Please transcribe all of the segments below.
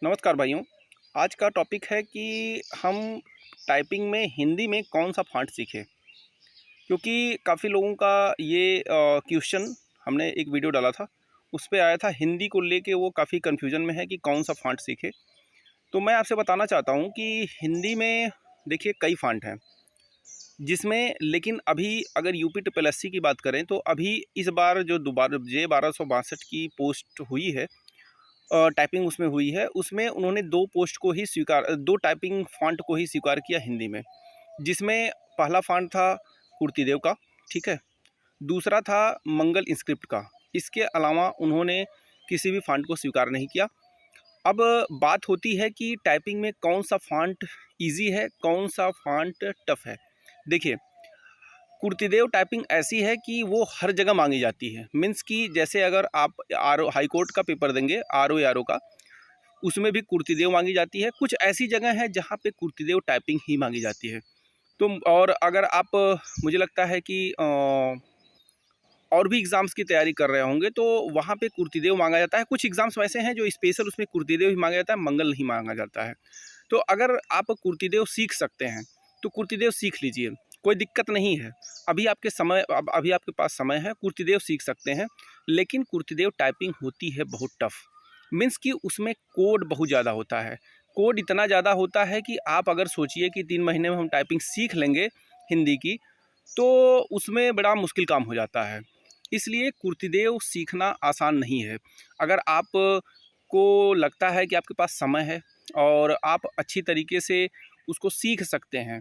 नमस्कार भाइयों। आज का टॉपिक है कि हम टाइपिंग में हिंदी में कौन सा फ़ॉन्ट सीखें, क्योंकि काफ़ी लोगों का ये क्वेश्चन हमने एक वीडियो डाला था, उस पे आया था। हिंदी को लेके वो काफ़ी कन्फ्यूजन में है कि कौन सा फ़ॉन्ट सीखे। तो मैं आपसे बताना चाहता हूँ कि हिंदी में देखिए कई फ़ॉन्ट हैं, जिसमें लेकिन अभी अगर यूपी ट्रिपल एससी की बात करें तो अभी इस बार जो दोबारा J 1262 की पोस्ट हुई है, टाइपिंग उसमें हुई है, उसमें उन्होंने 2 पोस्ट को ही स्वीकार 2 टाइपिंग फ़ॉन्ट को ही स्वीकार किया हिंदी में, जिसमें पहला फ़ॉन्ट था कुर्तिदेव का, ठीक है? दूसरा था मंगल इंस्क्रिप्ट का। इसके अलावा उन्होंने किसी भी फ़ॉन्ट को स्वीकार नहीं किया। अब बात होती है कि टाइपिंग में कौन-सा फ़ॉन्ट ईज़ी है, कौन-सा फ़ॉन्ट टफ़ है। देखिए, कुर्तिदेव टाइपिंग ऐसी है कि वो हर जगह मांगी जाती है। मीन्स कि जैसे अगर आप आरओ हाई कोर्ट का पेपर देंगे, आरओ का, उसमें भी कुर्तिदेव मांगी जाती है। कुछ ऐसी जगह है जहाँ पे कुर्तिदेव टाइपिंग ही मांगी जाती है। तो और अगर आप मुझे लगता है कि और भी एग्ज़ाम्स की तैयारी कर रहे होंगे तो वहाँ पे कुर्तिदेव मांगा जाता है। कुछ एग्ज़ाम्स वैसे हैं जो स्पेशल उसमें कुर्तिदेव ही मांगा जाता है, मंगल नहीं मांगा जाता है। तो अगर आप कुर्तिदेव सीख सकते हैं तो कुर्तिदेव सीख लीजिए, कोई दिक्कत नहीं है। अभी आपके पास समय है, कुर्तिदेव सीख सकते हैं। लेकिन कुर्तिदेव टाइपिंग होती है बहुत टफ़। मीन्स कि उसमें कोड बहुत ज़्यादा होता है। कोड इतना ज़्यादा होता है कि आप अगर सोचिए कि 3 महीने में हम टाइपिंग सीख लेंगे हिंदी की, तो उसमें बड़ा मुश्किल काम हो जाता है। इसलिए कुर्तिदेव सीखना आसान नहीं है। अगर आप को लगता है कि आपके पास समय है और आप अच्छी तरीके से उसको सीख सकते हैं,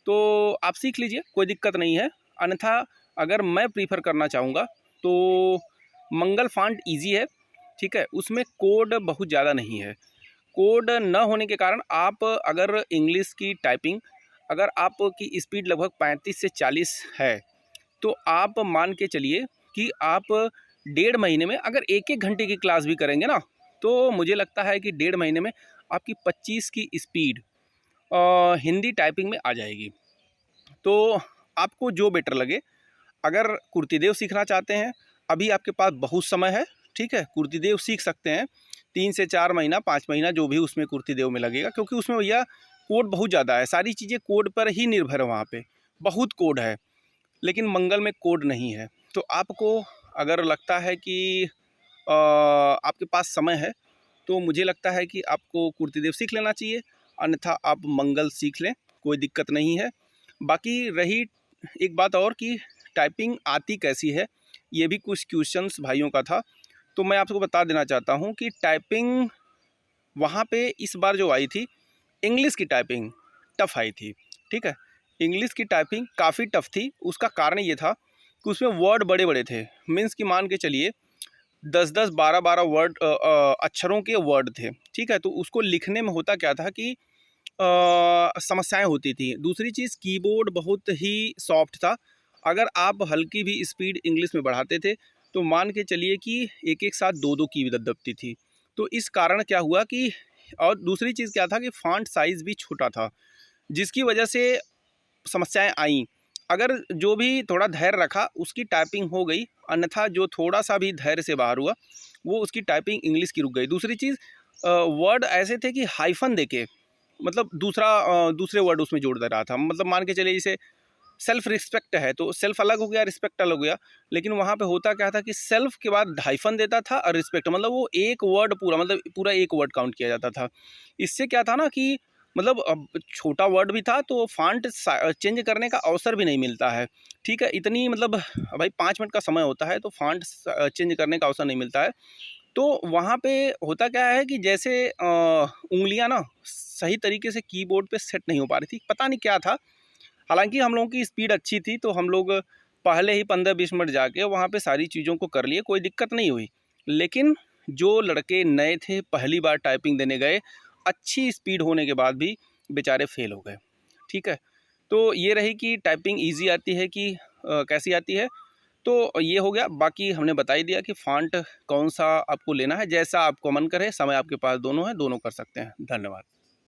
तो आप सीख लीजिए, कोई दिक्कत नहीं है। अन्यथा अगर मैं प्रीफ़र करना चाहूँगा तो मंगल फ़ॉन्ट ईज़ी है, ठीक है? उसमें कोड बहुत ज़्यादा नहीं है। कोड न होने के कारण आप अगर इंग्लिश की टाइपिंग अगर आपकी स्पीड लगभग 35 से 40 है, तो आप मान के चलिए कि आप 1.5 महीने में अगर 1-1 घंटे की क्लास भी करेंगे ना, तो मुझे लगता है कि 1.5 महीने में आपकी 25 की स्पीड हिंदी टाइपिंग में आ जाएगी। तो आपको जो बेटर लगे, अगर कुर्तिदेव सीखना चाहते हैं, अभी आपके पास बहुत समय है, ठीक है? कुर्तिदेव सीख सकते हैं। 3 से 4 महीना, 5 महीना जो भी उसमें कुर्तिदेव में लगेगा, क्योंकि उसमें भैया कोड बहुत ज़्यादा है, सारी चीज़ें कोड पर ही निर्भर है वहाँ पे, बहुत कोड है। लेकिन मंगल में कोड नहीं है। तो आपको अगर लगता है कि आपके पास समय है, तो मुझे लगता है कि आपको कुर्तिदेव सीख लेना चाहिए, अन्यथा आप मंगल सीख लें, कोई दिक्कत नहीं है। बाकी रही एक बात और कि टाइपिंग आती कैसी है, ये भी कुछ क्वेश्चंस भाइयों का था। तो मैं आपको बता देना चाहता हूँ कि टाइपिंग वहाँ पे इस बार जो आई थी, इंग्लिश की टाइपिंग टफ़ आई थी, ठीक है? इंग्लिश की टाइपिंग काफ़ी टफ़ थी। उसका कारण ये था कि उसमें वर्ड बड़े-बड़े थे। मीन्स कि मान के चलिए 10-10, 12-12 अक्षरों के वर्ड थे, ठीक है? तो उसको लिखने में होता क्या था कि समस्याएँ होती थी। दूसरी चीज़, कीबोर्ड बहुत ही सॉफ्ट था। अगर आप हल्की भी स्पीड इंग्लिश में बढ़ाते थे, तो मान के चलिए कि एक-एक साथ 2-2 की भी दबदबती थी। तो इस कारण क्या हुआ कि और दूसरी चीज़ क्या था कि फ़ॉन्ट साइज़ भी छोटा था, जिसकी वजह से समस्याएँ आईं। अगर जो भी थोड़ा धैर्य रखा, उसकी टाइपिंग हो गई, अन्यथा जो थोड़ा-सा भी धैर्य से बाहर हुआ, वो उसकी टाइपिंग इंग्लिश की रुक गई। दूसरी चीज़, वर्ड ऐसे थे कि हाइफ़न देके मतलब दूसरे वर्ड उसमें जोड़ दे रहा था। मतलब मान के चलिए जैसे सेल्फ रिस्पेक्ट है, तो सेल्फ अलग हो गया, रिस्पेक्ट अलग हो गया। लेकिन वहाँ पे होता क्या था कि सेल्फ के बाद हाइफ़न देता था और रिस्पेक्ट, मतलब वो एक वर्ड पूरा, मतलब पूरा एक वर्ड काउंट किया जाता था। इससे क्या था ना कि मतलब अब छोटा वर्ड भी था तो फ़ॉन्ट चेंज करने का अवसर भी नहीं मिलता है, ठीक है? इतनी मतलब भाई 5 मिनट का समय होता है, तो फ़ॉन्ट चेंज करने का अवसर नहीं मिलता है। तो वहाँ पे होता क्या है कि जैसे उँगलियाँ ना सही तरीके से कीबोर्ड पे सेट नहीं हो पा रही थी, पता नहीं क्या था। हालाँकि हम लोगों की स्पीड अच्छी थी, तो हम लोग पहले ही 15-20 मिनट जाके वहाँ पे सारी चीज़ों को कर लिए, कोई दिक्कत नहीं हुई। लेकिन जो लड़के नए थे, पहली बार टाइपिंग देने गए, अच्छी स्पीड होने के बाद भी बेचारे फ़ेल हो गए, ठीक है? तो ये रही कि टाइपिंग ईज़ी आती है कि कैसी आती है। तो ये हो गया, बाकी हमने बता ही दिया कि फ़ॉन्ट कौन-सा आपको लेना है, जैसा आपको मन करे, समय आपके पास दोनों है, दोनों कर सकते हैं। धन्यवाद।